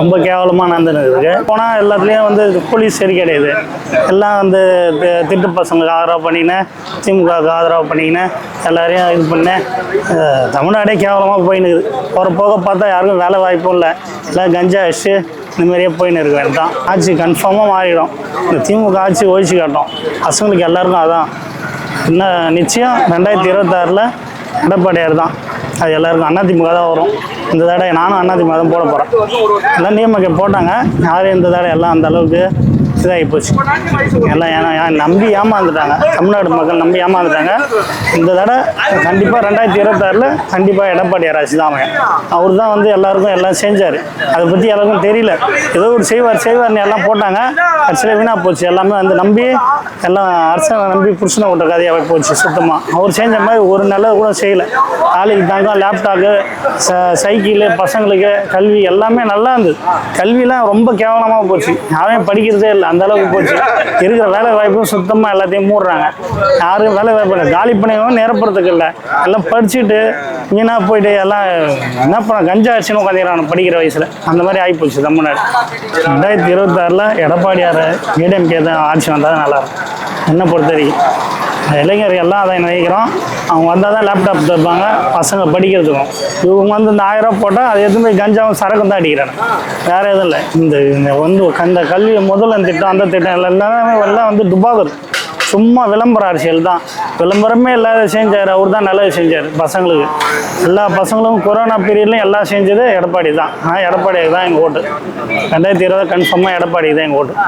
ரொம்ப கேவலமாக நடந்துருக்கு. போனால் எல்லாத்துலேயும் வந்து போலீஸ் சரி கிடையாது. எல்லாம் வந்து திட்டு பசங்களுக்கு ஆதரவு பண்ணிக்கினேன், திமுகவுக்கு ஆதரவு பண்ணிக்கினேன், எல்லாரையும் இது பண்ணேன். தமிழ்நாடே கேவலமாக போயின்னு இருக்குது. போக பார்த்தா யாருக்கும் வேலை வாய்ப்பும் இல்லை. எல்லாம் கஞ்சா அடிச்சு இந்த மாதிரியே போயின்னு இருக்க வேண்டியது தான். ஆட்சி கன்ஃபார்மாக மாறிடும். இந்த திமுக ஆட்சி ஒழிச்சு காட்டும். பசங்களுக்கு எல்லாருக்கும் அதான் இன்னும் நிச்சயம். 2026 எடப்பாடியார் தான். அது எல்லாருக்கும் அதிமுக தான் வரும். இந்த தடவை நானும் அதிமுக தான் போட போகிறேன். எல்லாம் நியமக்க போட்டாங்க. யாரும் இந்த தடவை எல்லாம் அந்த அளவுக்கு இதாகி போச்சு. எல்லாம் நம்பி ஏமாந்துட்டாங்க. தமிழ்நாடு மக்கள் நம்பி ஏமாந்துட்டாங்க. இந்த தடவை கண்டிப்பாக 2026 கண்டிப்பாக எடப்பாடியார் ஆட்சி தான் அமையும். அவர் தான் வந்து எல்லாருக்கும் எல்லாம் செஞ்சார். அதை பற்றி எல்லாருக்கும் தெரியல. ஏதோ ஒரு செய்வார்னு எல்லாம் போட்டாங்க. கட்சியில் வீணாக போச்சு. எல்லாமே வந்து நம்பி எல்லாம் அரசனை நம்பி புருஷனை விட்ட கதையாக போச்சு சுத்தமாக. அவர் செஞ்ச மாதிரி ஒரு நல்லது கூட செய்யலை. காலேஜ் தாங்க லேப்டாப்பு, சைக்கிள், பசங்களுக்கு கல்வி எல்லாமே நல்லா இருந்தது. கல்வியெலாம் ரொம்ப கேவலமாக போச்சு. யாரையும் படிக்கிறதே இல்லை. அந்த அளவுக்கு போச்சு. இருக்கிற வேலை வாய்ப்பும் சுத்தமாக எல்லாத்தையும் மூடுறாங்க. யாரும் வேலை வாய்ப்பு இல்லை. காலி பண்ணியும் நிரப்புறதுக்கு இல்லை. எல்லாம் படிச்சுட்டு வீணாக போயிட்டு எல்லாம் என்ன பண்ண கஞ்சா அடிச்சுன்னு உட்காந்துக்கிறாங்க படிக்கிற வயசில். அந்த மாதிரி ஆகிப்போச்சு தமிழ்நாடு. 2026 எடப்பாடியார் ஏடிஎம்கே தான் ஆட்சி வந்தால் தான் நல்லாயிருக்கும் என்னை பொறுத்த வரைக்கும். இளைஞர்கள் எல்லாம் அதை நினைக்கிறோம். அவங்க வந்தால் தான் லேப்டாப் தருப்பாங்க பசங்க படிக்கிறதுக்கும். இவங்க வந்து இந்த 1000 ரூபா போட்டால் அது எதுவுமே கஞ்சாவும் சரக்கும் தான் அடிக்கிறாங்க. வேறு எதுவும் இல்லை. இந்த வந்து அந்த கல்வி முதல்ல திட்டம் அந்த திட்டம் எல்லாம் வந்து டுபாகர். சும்மா விளம்பர அரசியல் தான். விளம்பரமே இல்லாத செஞ்சார். அவர் தான் நல்லது செஞ்சார் பசங்களுக்கு. எல்லா பசங்களும் கொரோனா பீரியட்லையும் எல்லாம் செஞ்சது எடப்பாடி தான். ஆனால் எடப்பாடிக்கு தான் எங்கள் ஓட்டு. 2020 கன்ஃபார்மாக எடப்பாடிக்கு தான் எங்கள் ஓட்டு.